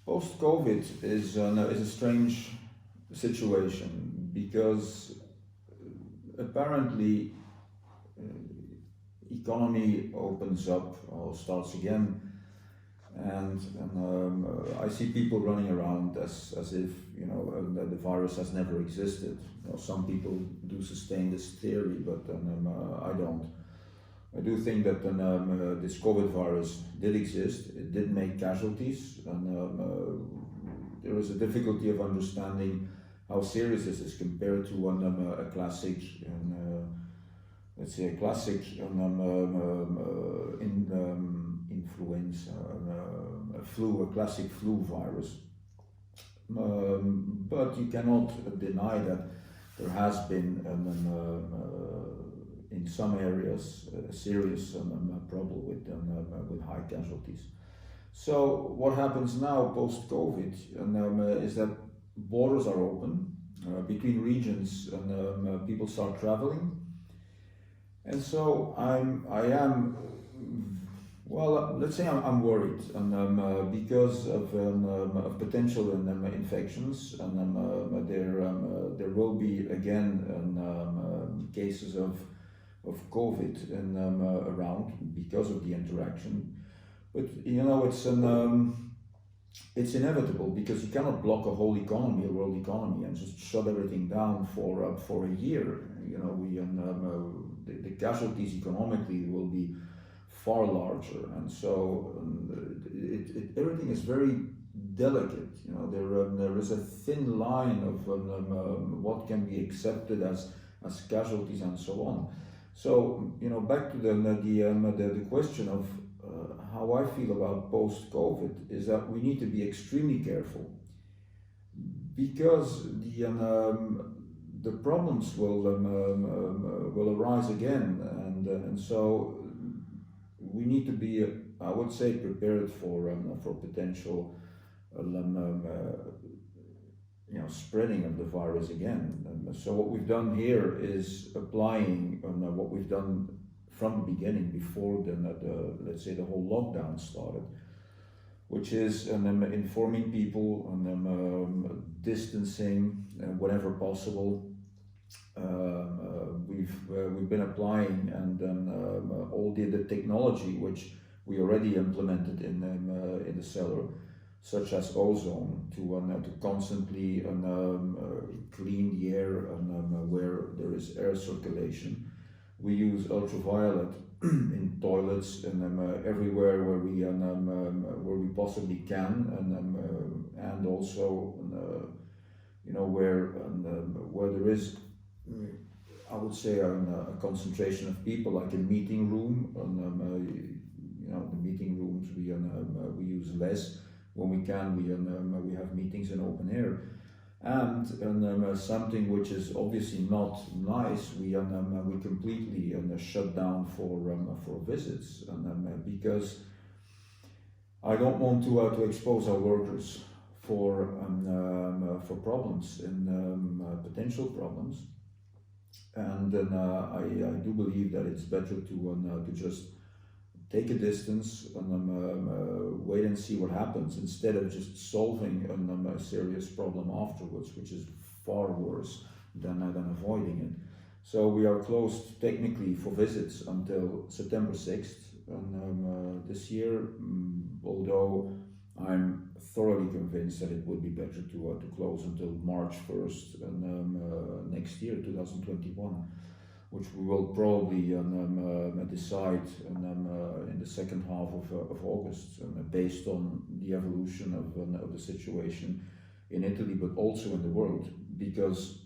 Post-COVID is a strange situation because apparently economy opens up or starts again, and I see people running around as if the virus has never existed. Some people do sustain this theory, but I don't. I do think that this COVID virus did exist. It did make casualties, and there is a difficulty of understanding how serious this is compared to a classic, let's say a classic influenza, a flu, a classic flu virus. But you cannot deny that there has been in some areas a serious problem with high casualties. So what happens now post-COVID is that borders are open between regions, and people start traveling. And so I am, well, let's say I'm worried, and because of potential infections, and there will be again cases of COVID around because of the interaction. But it's inevitable because you cannot block a whole economy, a world economy, and just shut everything down for a year. The casualties economically will be far larger, and so everything is very delicate. There is a thin line of what can be accepted as casualties and so on. So back to the question of how I feel about post-COVID is that we need to be extremely careful because the problems will arise again, and so we need to be, I would say, prepared for potential spreading of the virus again. So what we've done here is applying what we've done from the beginning, before let's say the whole lockdown started, which is informing people and distancing whenever possible. We've been applying and all the technology which we already implemented in the cellar, such as ozone, to constantly clean the air where there is air circulation. We use ultraviolet in toilets and everywhere where we possibly can, and also where there is, I would say, a concentration of people, like a meeting room. The meeting rooms we use less. When we can, we have meetings in open air. And something which is obviously not nice, we completely shut down for visits, because I don't want to expose our workers for problems and potential problems. And I do believe that it's better to just take a distance and wait and see what happens, instead of just solving a serious problem afterwards, which is far worse than avoiding it. So we are closed technically for visits until September 6th this year, although I'm thoroughly convinced that it would be better to close until March 1st next year, 2021. Which we will probably decide in the second half of August, based on the evolution of the situation in Italy, but also in the world, because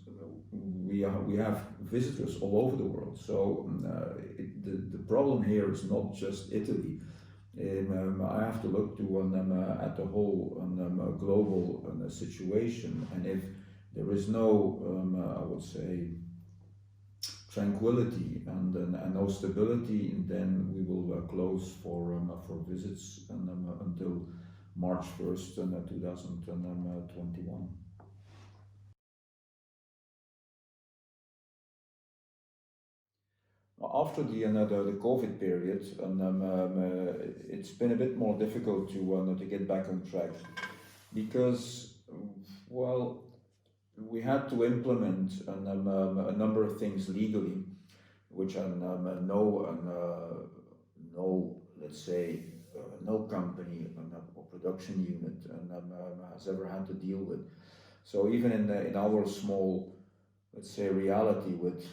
we have visitors all over the world. So the problem here is not just Italy. I have to look to at the whole global situation, and if there is no, I would say, tranquility and no stability, then we will close for visits until March 1st, 2021. After the COVID period, it's been a bit more difficult to get back on track, because, well, we had to implement a number of things legally, which no, let's say, no company or production unit has ever had to deal with. So even in our small, let's say, reality with,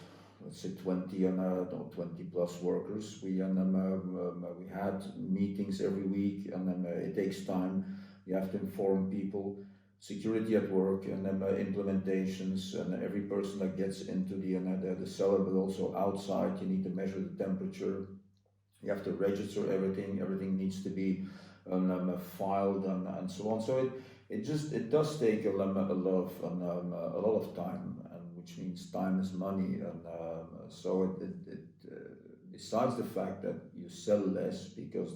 let's say, 20 no, 20 plus workers, we had meetings every week, and it takes time. You have to inform people, security at work, and implementations, and every person that gets into the cellar, but also outside, you need to measure the temperature. You have to register everything. Everything needs to be filed, and so on. So it does take a lot of time, and which means time is money, and so besides the fact that you sell less because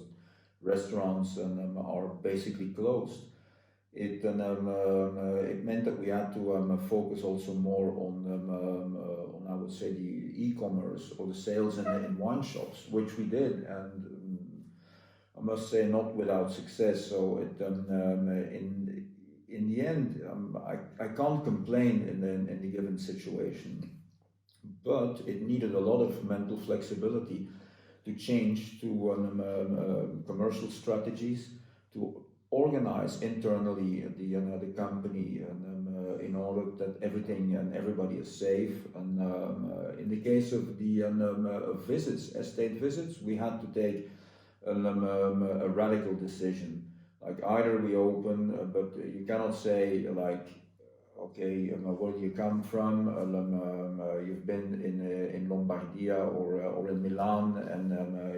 restaurants are basically closed, it meant that we had to focus also more on, I would say, the e-commerce or the sales in wine shops, which we did, and I must say not without success. So in the end, I can't complain in the given situation, but it needed a lot of mental flexibility to change to commercial strategies, to organize internally the company, and in order that everything and everybody is safe. And in the case of the visits, estate visits, we had to take a radical decision. Like either we open, but you cannot say like, okay, where do you come from? You've been in Lombardia or in Milan, and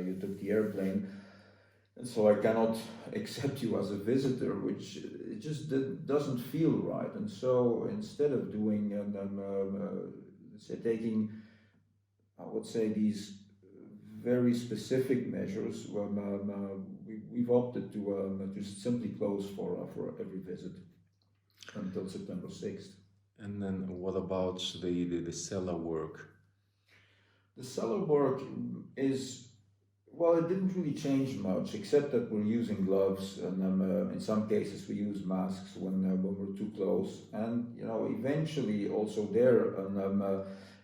you took the airplane, and so I cannot accept you as a visitor, which it just doesn't feel right. And so instead of doing, let's say, taking, I would say, these very specific measures, we've opted to just simply close for every visit until September 6th. And then what about the cellar work? The cellar work is, well, it didn't really change much, except that we're using gloves, and in some cases we use masks when we're too close. And eventually also there,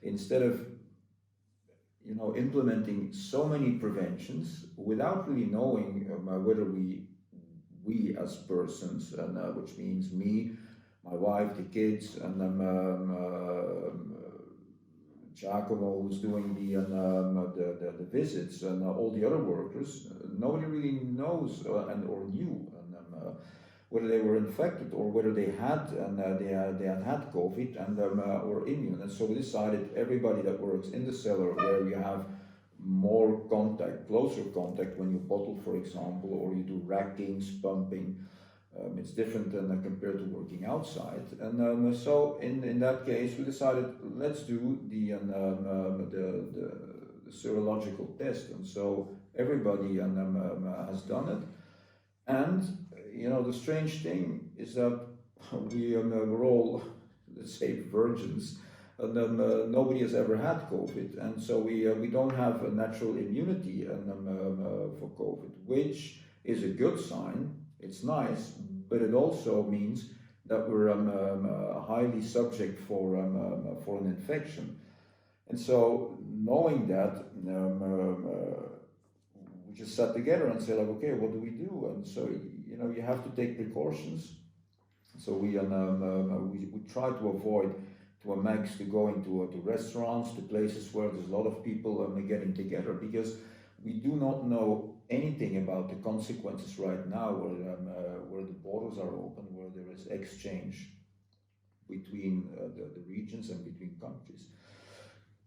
instead of implementing so many preventions without really knowing whether we as persons, and which means me, my wife, the kids, and Giacomo, who's doing the visits, and all the other workers, nobody really knows or knew whether they were infected or whether they had had COVID and or immune. And so we decided everybody that works in the cellar, where you have more contact, closer contact when you bottle, for example, or you do rackings, pumping. It's different than compared to working outside, and so in that case we decided, let's do the serological test, and so everybody has done it. And the strange thing is that we're all, let's say, virgins, and nobody has ever had COVID, and so we don't have a natural immunity for COVID, which is a good sign. It's nice, but it also means that we're highly subject for an infection. And so, knowing that, we just sat together and said, like, okay, what do we do? And so, you have to take precautions. So we try to avoid to a max to go into to restaurants, to places where there's a lot of people getting together, because we do not know anything about the consequences right now, where the borders are open, where there is exchange between the regions and between countries.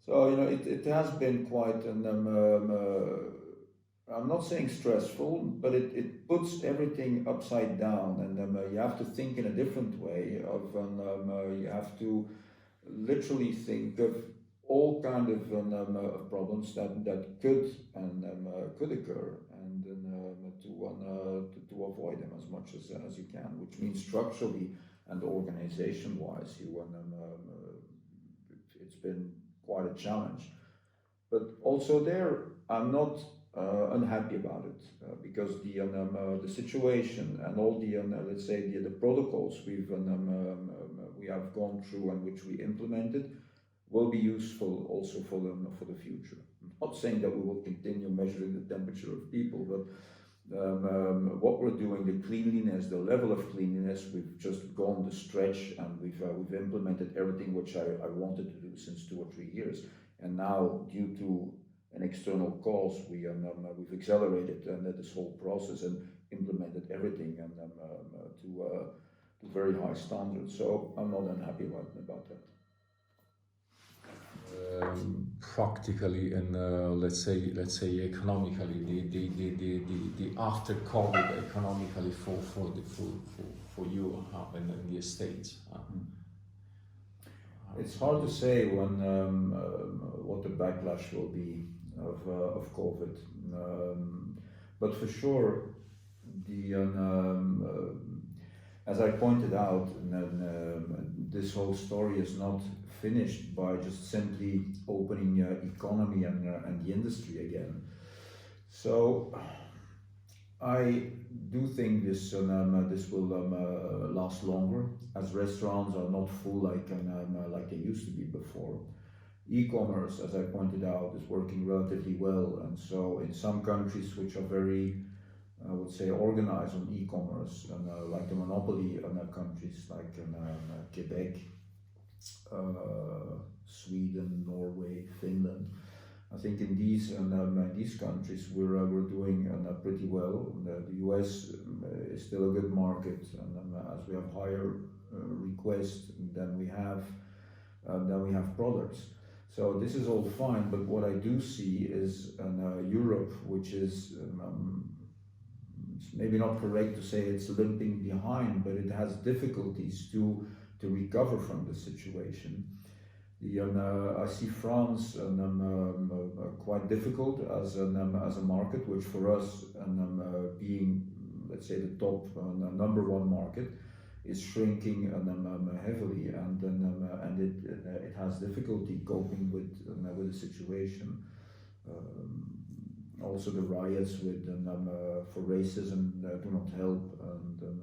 So it has been quite an I'm not saying stressful, but it puts everything upside down, and you have to think in a different way. You have to literally think of all kind of problems that could occur, and to avoid them as much as you can, which means structurally and organization wise, it's been quite a challenge. But also there, I'm not unhappy about it because the situation and all the let's say the protocols we have gone through and which we implemented will be useful also for the future. I'm not saying that we will continue measuring the temperature of people, but what we're doing, the cleanliness, the level of cleanliness, we've just gone the stretch and we've implemented everything which I wanted to do since 2 or 3 years. And now, due to an external cause, we've accelerated this whole process and implemented everything to very high standards. So I'm not unhappy about that. Practically and let's say economically, the after COVID economically for you in the States. It's hard to say when what the backlash will be of COVID, but for sure as I pointed out, this whole story is not finished by just simply opening economy and the industry again. So I do think this will last longer, as restaurants are not full like they used to be before. E-commerce, as I pointed out, is working relatively well, and so in some countries which are very, I would say, organized on e-commerce, and like the monopoly countries like Quebec, Sweden, Norway, Finland. I think in these countries we're doing pretty well. The US is still a good market, and as we have higher requests than we have products. So this is all fine, but what I do see is Europe, which is it's maybe not correct to say it's limping behind, but it has difficulties to recover from the situation. I see France quite difficult as a market, which for us being, let's say, the top number one market, is shrinking heavily, and it has difficulty coping with the situation. Also, the riots for racism do not help, and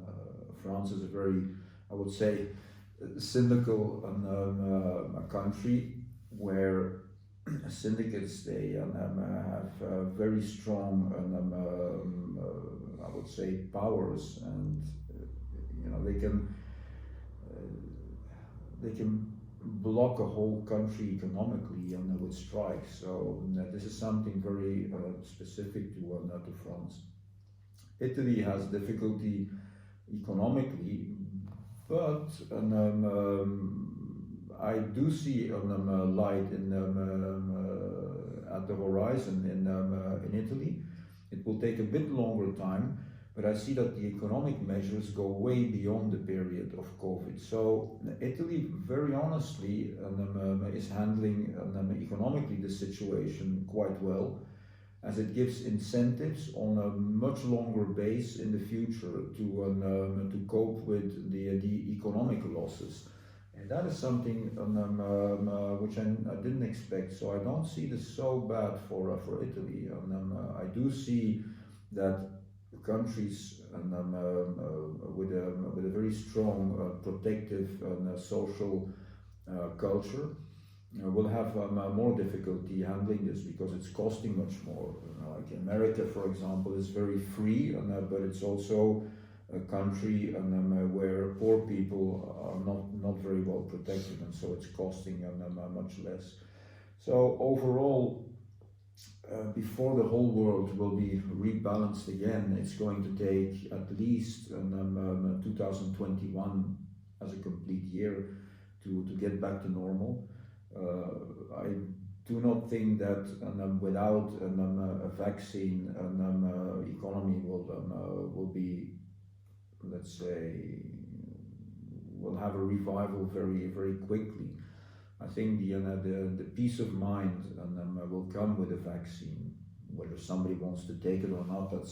France is a very, I would say, cynical country where syndicates they have very strong I would say powers, and they can block a whole country economically with strikes. So this is something very specific to France. Italy has difficulty economically, but I do see light at the horizon in Italy. It will take a bit longer time, but I see that the economic measures go way beyond the period of COVID. So Italy, very honestly, is handling economically the situation quite well, as it gives incentives on a much longer base in the future to cope with the economic losses. And that is something which I didn't expect. So I don't see this so bad for Italy. I do see that countries with a very strong protective and social culture will have more difficulty handling this, because it's costing much more. Like America, for example, is very free, but it's also a country where poor people are not very well protected, and so it's costing much less. So overall, before the whole world will be rebalanced again, it's going to take at least 2021 as a complete year to get back to normal. I do not think that without a vaccine, economy will be, let's say, will have a revival very, very quickly. I think the peace of mind will come with a vaccine. Whether somebody wants to take it or not, that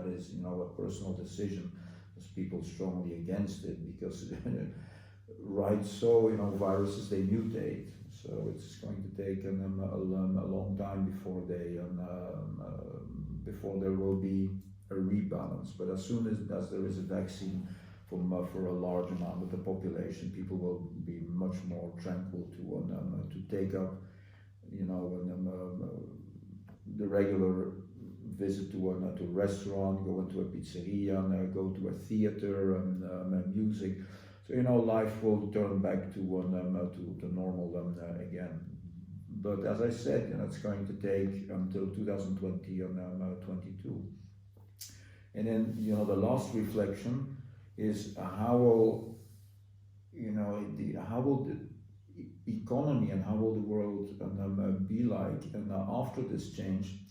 is a personal decision. There's people strongly against it because right, so viruses, they mutate. So it's going to take a long time before before there will be a rebalance. But as soon as there is a vaccine for a large amount of the population, people will be much more tranquil to take up, the regular visit to a restaurant, go into a pizzeria, and go to a theater and music. So life will turn back to normal again. But as I said, it's going to take until 2020 and 22. And then the last reflection is how will the economy and how will the world be like and after this change.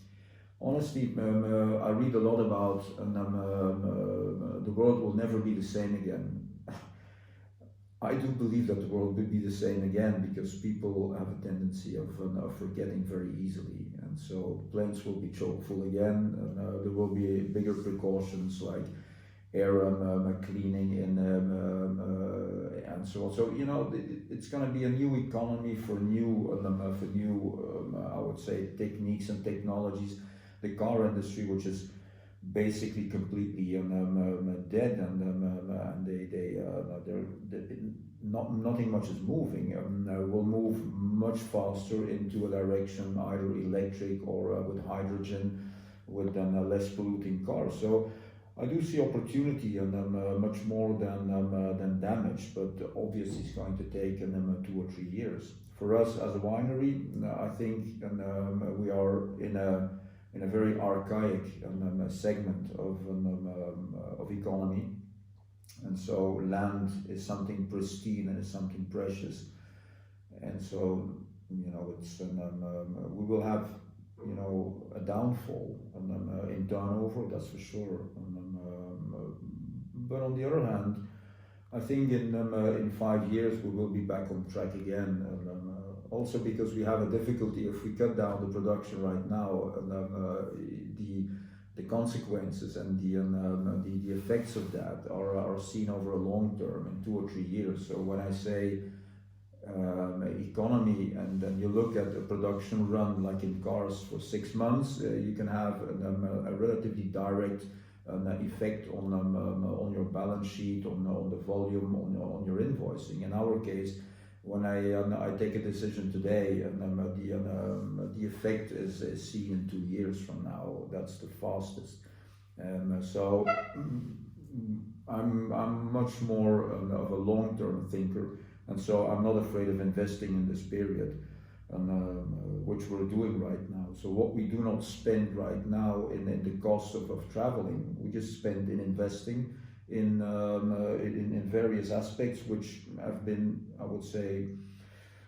Honestly, I read a lot about the world will never be the same again. I do believe that the world will be the same again because people have a tendency of forgetting very easily, and so planes will be chock full again. There will be bigger precautions like air cleaning and so on. So it's going to be a new economy for new I would say techniques and technologies. The car industry, which is basically completely dead, and nothing much is moving. Will move much faster into a direction either electric or with hydrogen, with less polluting cars. So I do see opportunity and much more than damage, but obviously it's going to take 2 or 3 years. For us as a winery, I think we are in a very archaic segment of economy, and so land is something pristine and is something precious, and so it's we will have a downfall in turnover, that's for sure. But on the other hand, I think in 5 years we will be back on track again. Also because we have a difficulty if we cut down the production right now, the consequences and the effects of that are seen over a long term in 2 or 3 years. So when I say economy, and then you look at a production run like in cars for 6 months, you can have a relatively direct effect on your balance sheet, on the volume, on your invoicing. In our case, when I take a decision today, the effect is seen in 2 years from now. That's the fastest. So I'm much more of a long-term thinker, and so I'm not afraid of investing in this period, which we're doing right now. So what we do not spend right now in the cost of traveling, we just spend in investing in various aspects which have been, I would say,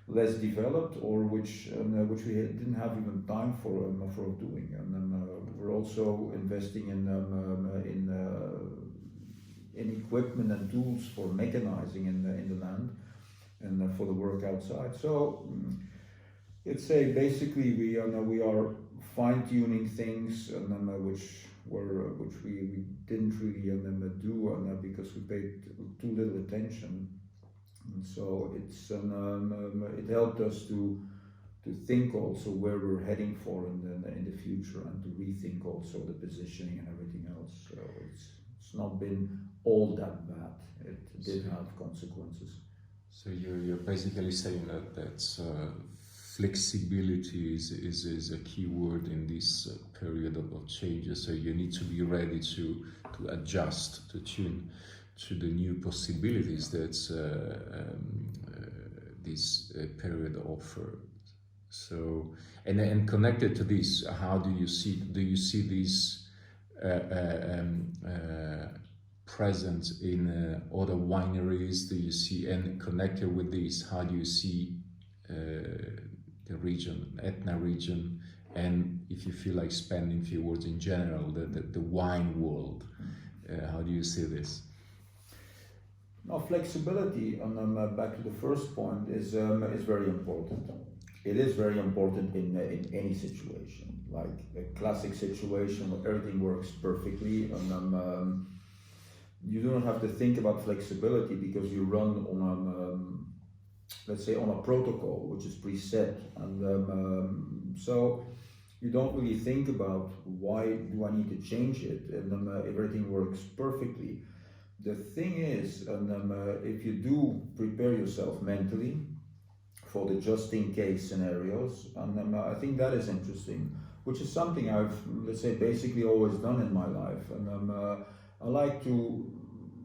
less developed, or which we didn't have even time for doing. And we're also investing in equipment and tools for mechanizing in the land and for the work outside. So let's say basically we are fine-tuning things which we didn't really do because we paid too little attention, and so it helped us to think also where we're heading for in the future, and to rethink also the positioning and everything else. So it's not been all that bad. It did have consequences. So you're basically saying that flexibility is a key word in this period of changes. So you need to be ready to adjust, to tune to the new possibilities that this period offers. So and connected to this, how do you see this present in other wineries? Do you see, and connected with this, how do you see the region, Etna region, and if you feel like spending a few words in general, the wine world, how do you see this? Now, flexibility, and back to the first point, is very important. It is very important in any situation, like a classic situation where everything works perfectly, and you do not have to think about flexibility because you run let's say, on a protocol which is preset, and so you don't really think about why do I need to change it, and everything works perfectly. The thing is, and if you do prepare yourself mentally for the just in case scenarios, and I think that is interesting, which is something I've, let's say, basically always done in my life, and I like to,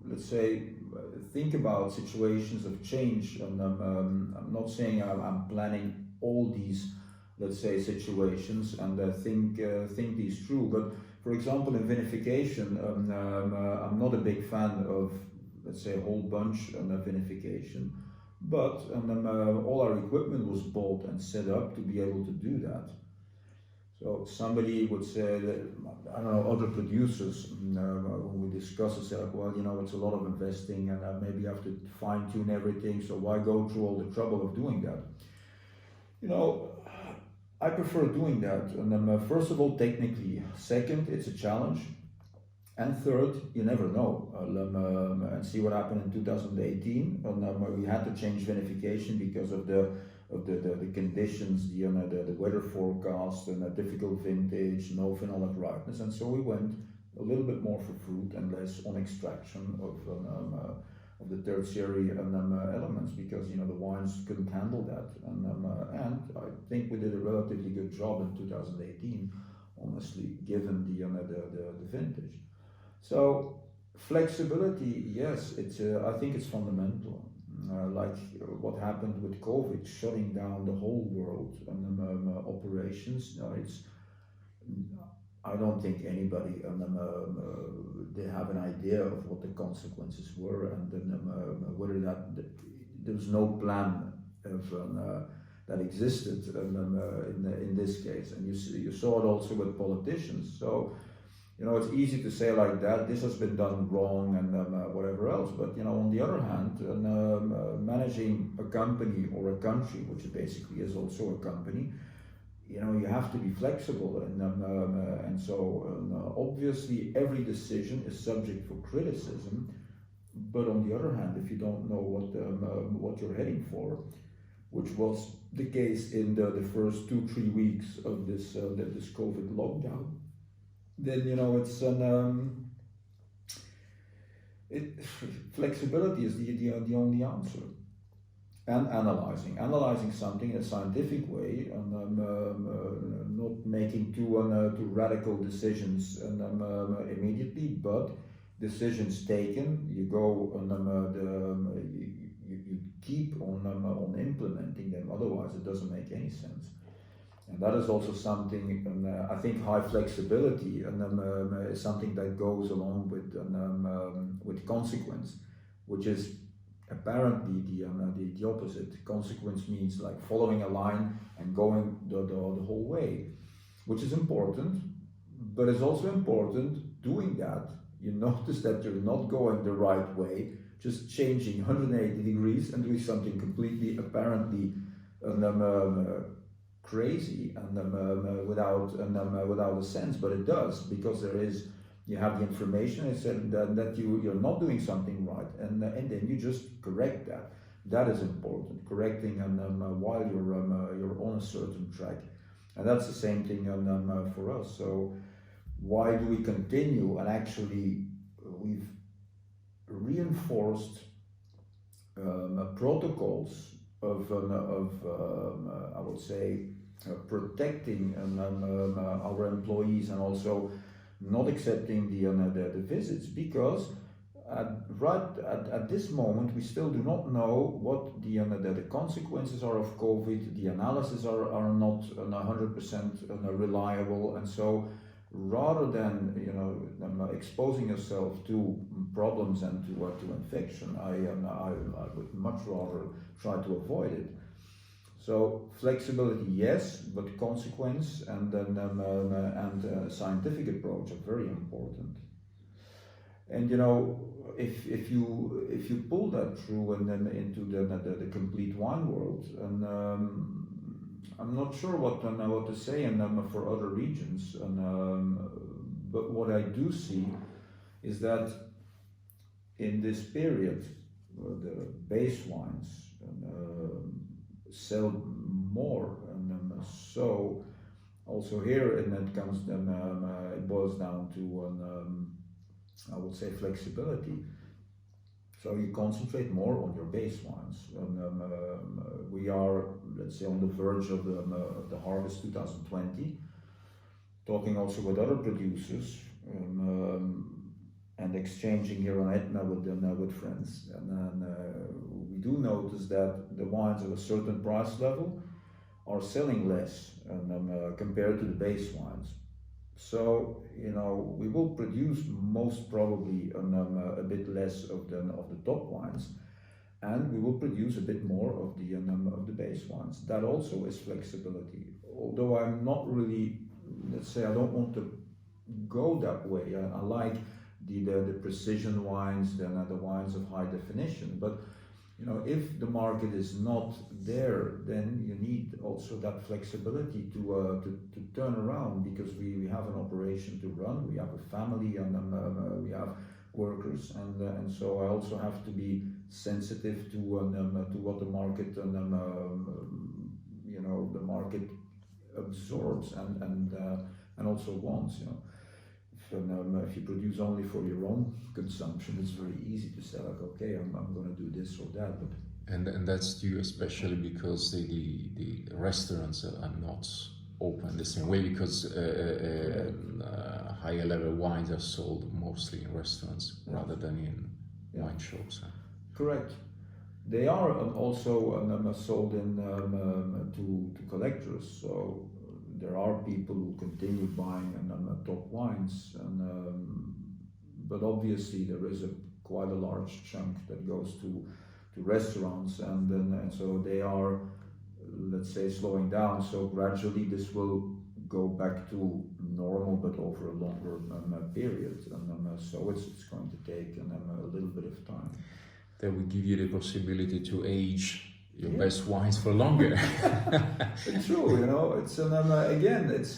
let's say, think about situations of change, and I'm not saying I'm planning all these, let's say, situations, and think these through. But for example, in vinification, I'm not a big fan of, let's say, a whole bunch of vinification, but all our equipment was bought and set up to be able to do that. So somebody would say that, I don't know, other producers, when we discuss it, say, like, well, you know, it's a lot of investing, and maybe you have to fine tune everything, so why go through all the trouble of doing that? You know, I prefer doing that, and first of all, technically. Second, it's a challenge. And third, you never know. And see what happened in 2018. We had to change vinification because of the conditions, the weather forecast, and a difficult vintage, no phenolic ripeness, and so we went a little bit more for fruit and less on extraction of the tertiary elements, because the wines couldn't handle that, and I think we did a relatively good job in 2018, honestly, given the vintage. So flexibility, yes, it's I think it's fundamental. Like what happened with COVID, shutting down the whole world and operations. I don't think anybody they have an idea of what the consequences were, and whether there was no plan of, that existed in this case. And you saw it also with politicians. So it's easy to say like that, this has been done wrong and whatever else, but on the other hand, managing a company or a country, which basically is also a company, you have to be flexible, and so obviously every decision is subject for criticism, but on the other hand, if you don't know what you're heading for, which was the case in the first 2-3 weeks of this COVID lockdown, then it's flexibility is the only answer, and analyzing something in a scientific way, and not making too radical decisions immediately, but decisions taken, you go you keep on implementing them, otherwise it doesn't make any sense. And that is also something, I think high flexibility is something that goes along with consequence, which is apparently the opposite. Consequence means like following a line and going the whole way, which is important, but it's also important doing that. You notice that you're not going the right way, just changing 180 degrees and doing something completely apparently crazy and without a sense, but it does, because you have the information and said that you're not doing something right, and then you just correct that. That is important, correcting while you're on a certain track, and that's the same thing for us. So why do we continue? And actually we've reinforced protocols of I would say protecting our employees, and also not accepting the visits, because at this moment we still do not know what the consequences are of COVID. The analysis are not 100% reliable, and so rather than exposing yourself to problems and to infection, I would much rather try to avoid it. So flexibility, yes, but consequence and scientific approach are very important. And if you pull that through and then into the complete wine world, and I'm not sure what to say for other regions, but what I do see is that in this period, the base wines and sell more. And so also here, and that comes then it boils down to I would say flexibility. So you concentrate more on your base wines. And, we are, let's say, on the verge of the harvest 2020, talking also with other producers and exchanging here on Etna with friends. And we do notice that the wines at a certain price level are selling less compared to the base wines. So we will produce most probably a bit less of the top wines, and we will produce a bit more of the base wines. That also is flexibility. Although I'm not really, let's say, I don't want to go that way. I like the precision wines, the wines of high definition, but if the market is not there, then you need also that flexibility to turn around, because we have an operation to run, we have a family, and we have workers, and so I also have to be sensitive to what the market the market absorbs and also wants. If you produce only for your own consumption, it's very easy to say like, okay, I'm going to do this or that. But and that's due especially because the restaurants are not open the same way, because higher level wines are sold mostly in restaurants rather than in wine shops. Correct. They are also sold in to collectors. So there are people who continue buying top wines, but obviously there is quite a large chunk that goes to restaurants, and so they are, let's say, slowing down. So gradually this will go back to normal, but over a longer period, and so it's going to take a little bit of time. That would give you the possibility to age your best wines for longer. It's true, it's again, it's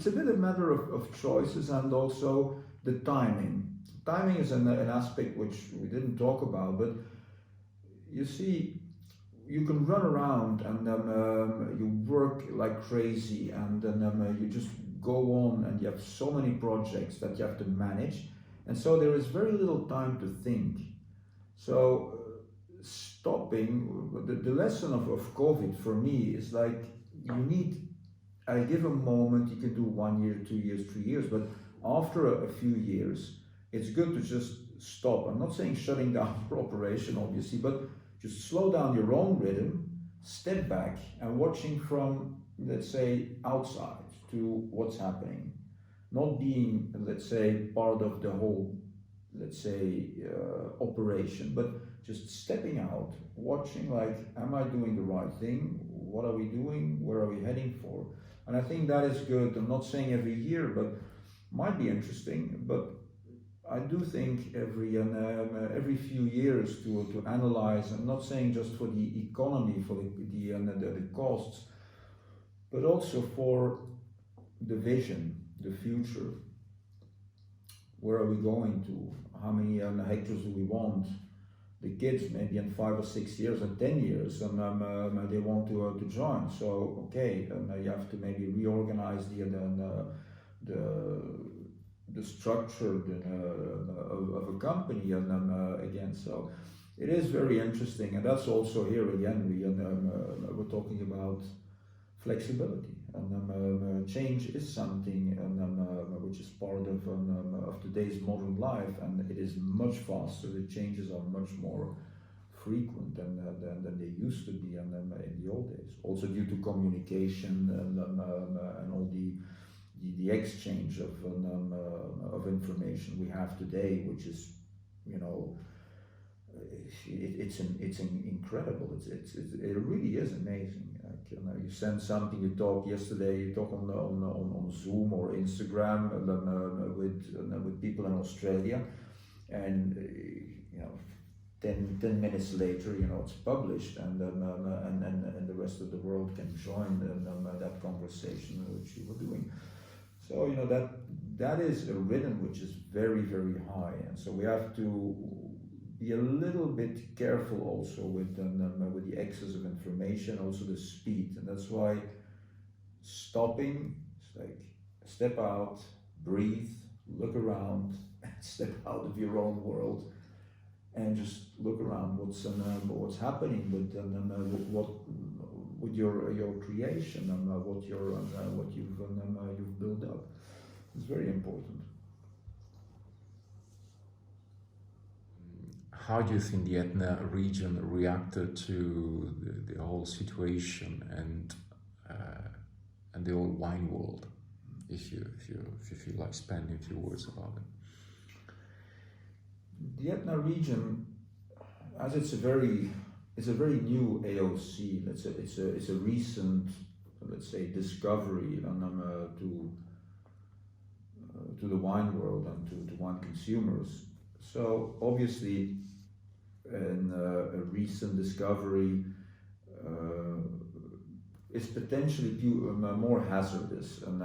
a bit a matter of choices, and also the timing. Timing is an aspect which we didn't talk about, but you see, you can run around and you work like crazy, and then you just go on, and you have so many projects that you have to manage, and so there is very little time to think. So stopping, the lesson of COVID for me is like, you need a given moment. You can do 1 year, 2 years, 3 years, but after a few years, it's good to just stop. I'm not saying shutting down your operation, obviously, but just slow down your own rhythm, step back, and watching from, let's say, outside to what's happening. Not being, let's say, part of the whole, let's say, operation, but just stepping out, watching, like, am I doing the right thing? What are we doing? Where are we heading for? And I think that is good. I'm not saying every year, but might be interesting. But I do think every few years to analyze. I'm not saying just for the economy, for the costs, but also for the vision, the future. Where are we going to? How many hectares do we want? The kids, maybe in 5 or 6 years and 10 years, and they want to join. So okay, you have to maybe reorganize the structure of a company, and again, so it is very interesting, and that's also here again. We're talking about flexibility, and change is something which is part of today's modern life, and it is much faster. The changes are much more frequent than they used to be in the old days. Also due to communication and all the exchange of information we have today, which is, it's incredible. It really is amazing. You send something, you talk on Zoom or Instagram with people in Australia, and 10 minutes later, it's published, and the rest of the world can join that conversation which you were doing. So that is a rhythm which is very, very high, and so we have to be a little bit careful also with the excess of information, also the speed, and that's why stopping, it's like step out, breathe, look around, step out of your own world, and just look around what's happening with your creation and what you've built up. It's very important. How do you think the Etna region reacted to the whole situation and the whole wine world? If you feel like spending a few words about it. The Etna region, as it's a very new AOC. It's a recent, let's say, discovery to the wine world and to wine consumers. So obviously, a recent discovery is potentially more hazardous and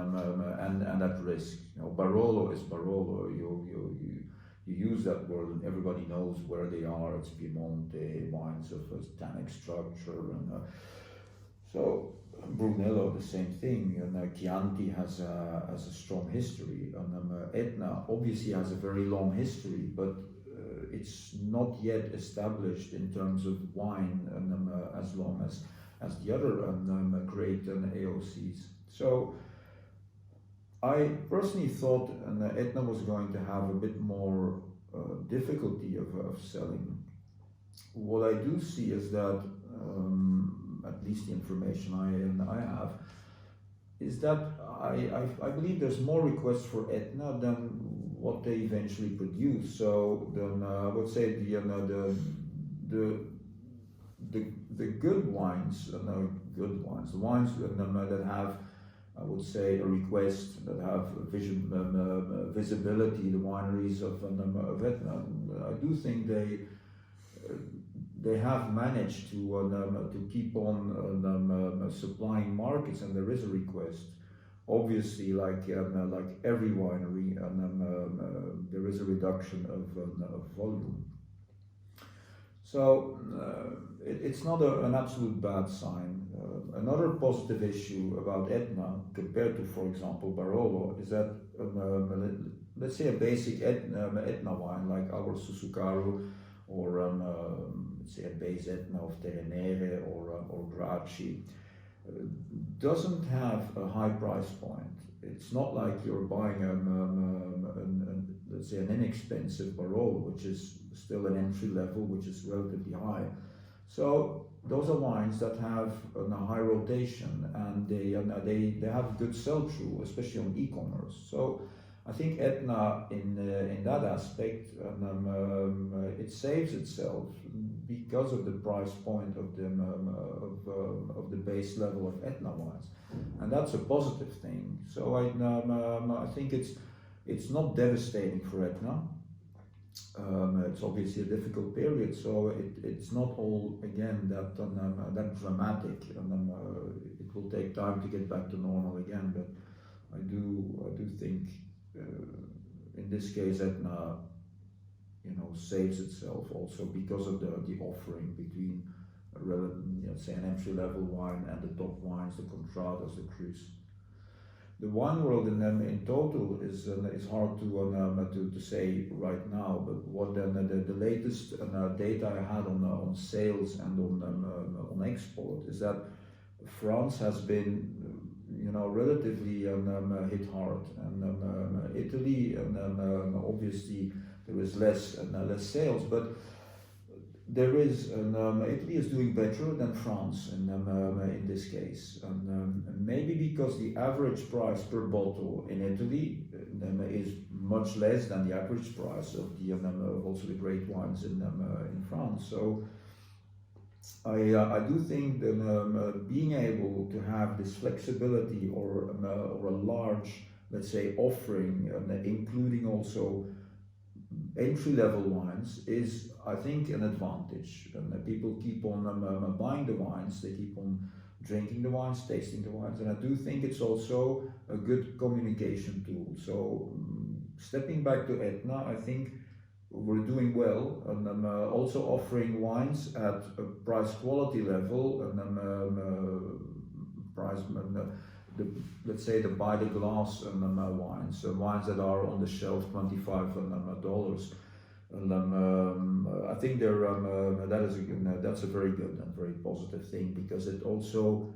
at risk. You know, Barolo is Barolo. You use that word and everybody knows where they are. It's Piemonte wines of tannic structure, and so Brunello the same thing. And Chianti has a strong history, and Etna obviously has a very long history, but it's not yet established in terms of wine, and as long as the other great AOCs. So I personally thought Etna was going to have a bit more difficulty of selling. What I do see is that, at least the information I have, is that I believe there's more requests for Etna than what they eventually produce. So then I would say the good wines, the wines that have, I would say, a request, that have visibility, the wineries of Etna. I do think they have managed to keep on supplying markets, and there is a request. Obviously, like every winery, there is a reduction of volume. So it's not an absolute bad sign. Another positive issue about Etna compared to, for example, Barolo, is that let's say a basic Etna wine like our Sussucaru, or let's say a base Etna of Terenere or Gracchi, doesn't have a high price point. It's not like you're buying let's say an inexpensive Barolo, which is still an entry level, which is relatively high. So those are wines that have a high rotation, and they have good sell-through, especially on e-commerce. So I think Etna in that aspect, it saves itself because of the price point of the base level of Etna wines, and that's a positive thing. So I think it's not devastating for Etna. It's obviously a difficult period, so it's not all again that dramatic, and it will take time to get back to normal again. But I do think in this case Etna, saves itself also because of the offering between say an entry level wine and the top wines, the Contradas, the Crus. The wine world in total is hard to say right now, but what the latest data I had on sales and on export is that France has been relatively hit hard, and Italy, obviously there is less sales, but there is, Italy is doing better than France in this case, and maybe because the average price per bottle in Italy is much less than the average price of also the great wines in France. So I do think that being able to have this flexibility or a large, let's say, offering, including also entry-level wines, is, I think, an advantage. And people keep on buying the wines, they keep on drinking the wines, tasting the wines, and I do think it's also a good communication tool. So stepping back to Etna, I think we're doing well, and also offering wines at a price quality level, and price the, let's say the by the glass wines, wines that are on the shelf $25 and I think that's a very good and very positive thing, because it also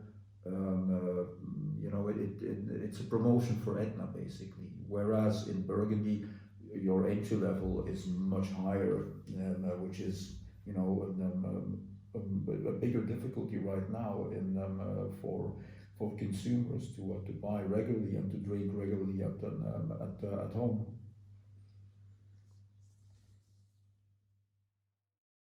it's a promotion for Etna basically, whereas in Burgundy your entry level is much higher, which is a bigger difficulty right now for consumers to buy regularly and to drink regularly at home.